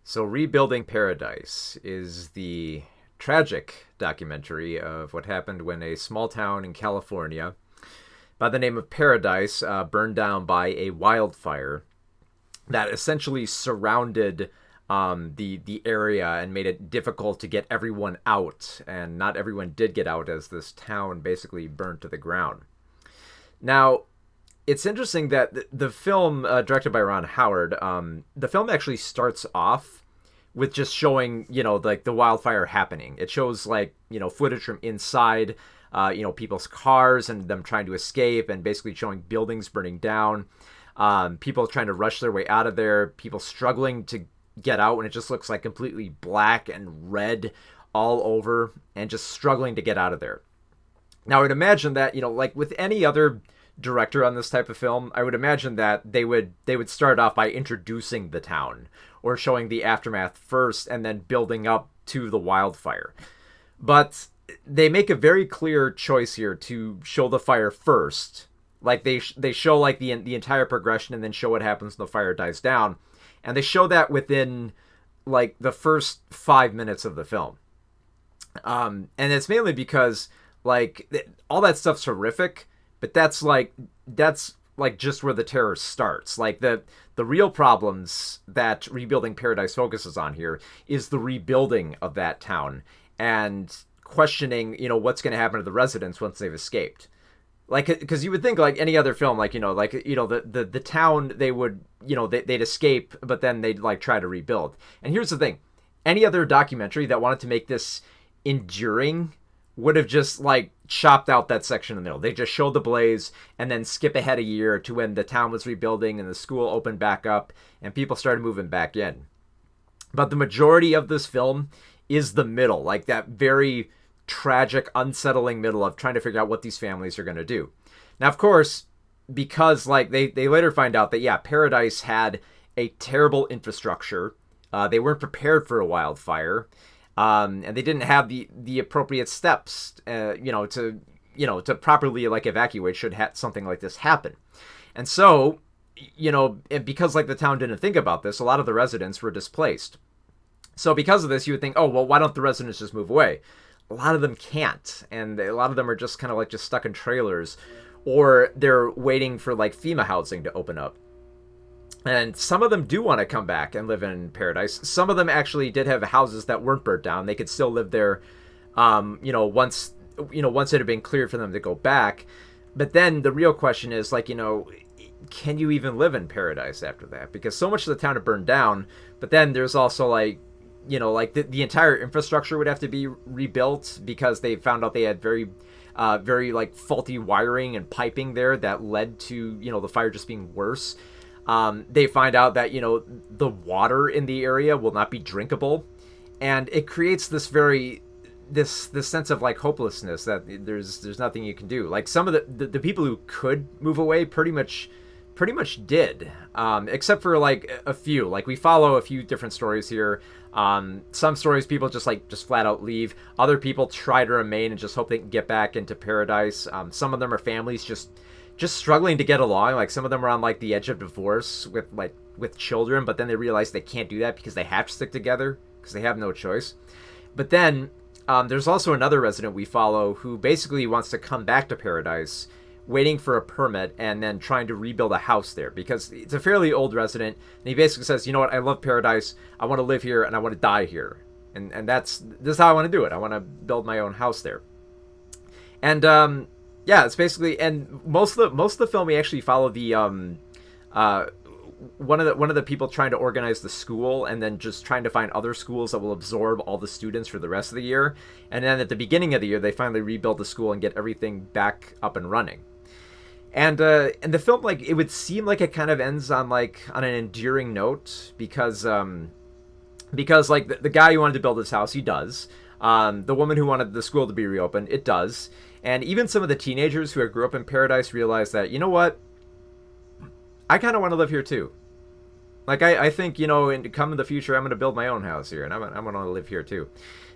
So, Rebuilding Paradise is the tragic documentary of what happened when a small town in California by the name of Paradise burned down by a wildfire that essentially surrounded the area and made it difficult to get everyone out. And not everyone did get out as this town basically burned to the ground. Now, it's interesting that the film, directed by Ron Howard, the film actually starts off with just showing, like the wildfire happening. It shows footage from inside, people's cars and them trying to escape, and basically showing buildings burning down, people trying to rush their way out of there, people struggling to get out when it just looks like completely black and red all over, and just struggling to get out of there. Now, I would imagine that, like with any other director on this type of film, I would imagine that they would start off by introducing the town or showing the aftermath first and then building up to the wildfire. But they make a very clear choice here to show the fire first. Like they show like the entire progression and then show what happens when the fire dies down, and they show that within like the first 5 minutes of the film. And it's mainly because like all that stuff's horrific, but that's like just where the terror starts. Like the real problems that Rebuilding Paradise focuses on here is the rebuilding of that town and questioning, what's going to happen to the residents once they've escaped. Like, because you would think like any other film, the town, they would, they'd escape, but then they'd like try to rebuild. And here's the thing. Any other documentary that wanted to make this enduring would have just like chopped out that section in the middle. They just showed the blaze and then skip ahead a year to when the town was rebuilding and the school opened back up and people started moving back in. But the majority of this film is the middle, like that very tragic, unsettling middle of trying to figure out what these families are going to do. Now, of course, because like they later find out that, yeah, Paradise had a terrible infrastructure. They weren't prepared for a wildfire. And they didn't have the appropriate steps, to properly like evacuate should something like this happen. And so, because like the town didn't think about this, a lot of the residents were displaced. So because of this, you would think, oh, well, why don't the residents just move away? A lot of them can't. And a lot of them are just kind of like just stuck in trailers, or they're waiting for like FEMA housing to open up. And some of them do want to come back and live in Paradise. Some of them actually did have houses that weren't burnt down. They could still live there, once it had been cleared for them to go back. But then the real question is, like, can you even live in Paradise after that? Because so much of the town had burned down. But then there's also, like, the entire infrastructure would have to be rebuilt because they found out they had very like faulty wiring and piping there that led to, the fire just being worse. They find out that, the water in the area will not be drinkable. And it creates this sense of like hopelessness that there's nothing you can do. Like some of the people who could move away pretty much did, except for like a few. Like we follow a few different stories here. Some stories people just flat out leave. Other people try to remain and just hope they can get back into Paradise. Some of them are families just struggling to get along. Like some of them are on like the edge of divorce with children, but then they realize they can't do that because they have to stick together because they have no choice. But then there's also another resident we follow who basically wants to come back to Paradise, waiting for a permit and then trying to rebuild a house there because it's a fairly old resident. And he basically says, you know what, I love Paradise. I want to live here and I want to die here. And this is how I want to do it. I want to build my own house there. And yeah, it's basically, and most of the film we actually follow the one of the people trying to organize the school and then just trying to find other schools that will absorb all the students for the rest of the year. And then at the beginning of the year, they finally rebuild the school and get everything back up and running. And the film, like, it would seem like it kind of ends on an endearing note because like the guy who wanted to build this house, he does. The woman who wanted the school to be reopened, it does. And even some of the teenagers who grew up in Paradise realize that, you know what? I kind of want to live here too. Like, I think, in the future, I'm going to build my own house here, and I'm going to live here too.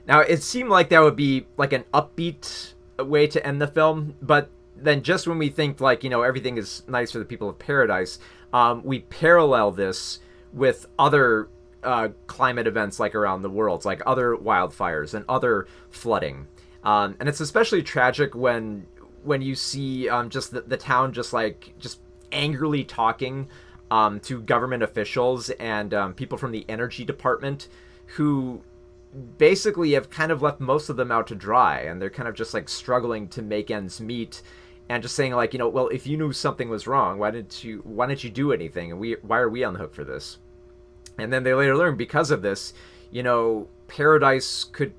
Now, it seemed like that would be like an upbeat way to end the film, but then just when we think everything is nice for the people of Paradise, we parallel this with other climate events like around the world, like other wildfires and other flooding. And it's especially tragic when you see just the town just angrily talking to government officials and people from the energy department who basically have kind of left most of them out to dry, and they're kind of just like struggling to make ends meet, and just saying like, well, if you knew something was wrong, why didn't you do anything, and why are we on the hook for this? And then they later learn, because of this, paradise couldn't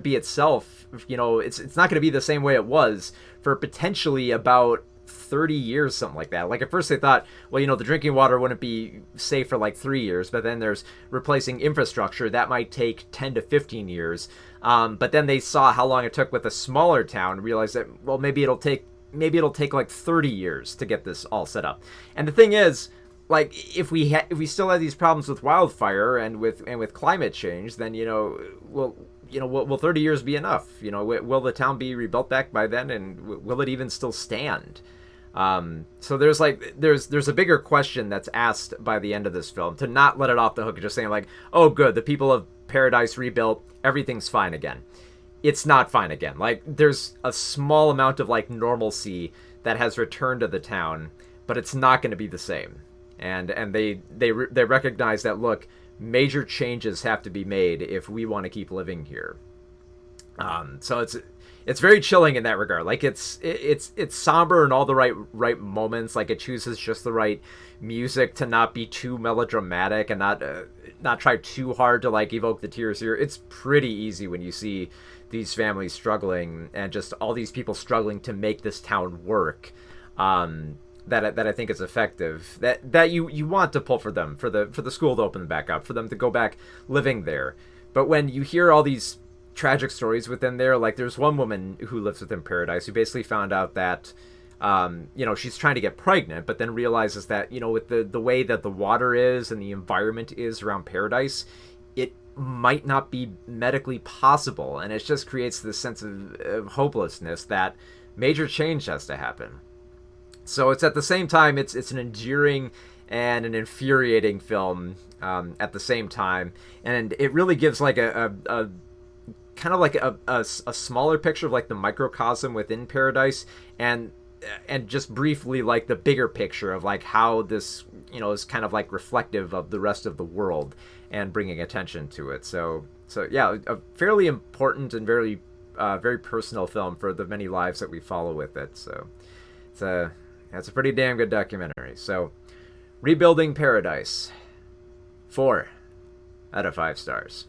be itself. It's not going to be the same way it was for potentially about 30 years, something like that. Like at first they thought, well, the drinking water wouldn't be safe for like 3 years, but then there's replacing infrastructure that might take 10 to 15 years. But then they saw how long it took with a smaller town and realized that, well, maybe it'll take like 30 yeyears to get this all set up. And the thing is, like, if we still have these problems with wildfire and with climate change, then will 30 years be enough? Will the town be rebuilt back by then, and will it even still stand? So there's a bigger question that's asked by the end of this film, to not let it off the hook, just saying like, oh good, the people of Paradise rebuilt, everything's fine again. It's not fine again. Like, there's a small amount of like normalcy that has returned to the town, but it's not going to be the same. And they recognize that, look, major changes have to be made if we want to keep living here. So it's very chilling in that regard. Like it's somber in all the right moments. Like it chooses just the right music to not be too melodramatic and not try too hard to like evoke the tears here. It's pretty easy when you see these families struggling and just all these people struggling to make this town work. That I think is effective. That you want to pull for them, for the school to open back up, for them to go back living there. But when you hear all these tragic stories within there, like there's one woman who lives within Paradise who basically found out that she's trying to get pregnant, but then realizes that with the way that the water is and the environment is around Paradise, it might not be medically possible, and it just creates this sense of hopelessness that major change has to happen. So it's at the same time, it's an endearing and an infuriating film at the same time, and it really gives like a kind of like a smaller picture of like the microcosm within Paradise, and just briefly like the bigger picture of like how this is kind of like reflective of the rest of the world and bringing attention to it. So yeah, a fairly important and very personal film for the many lives that we follow with it. So it's a pretty damn good documentary. So, Rebuilding Paradise, 4 out of 5 stars.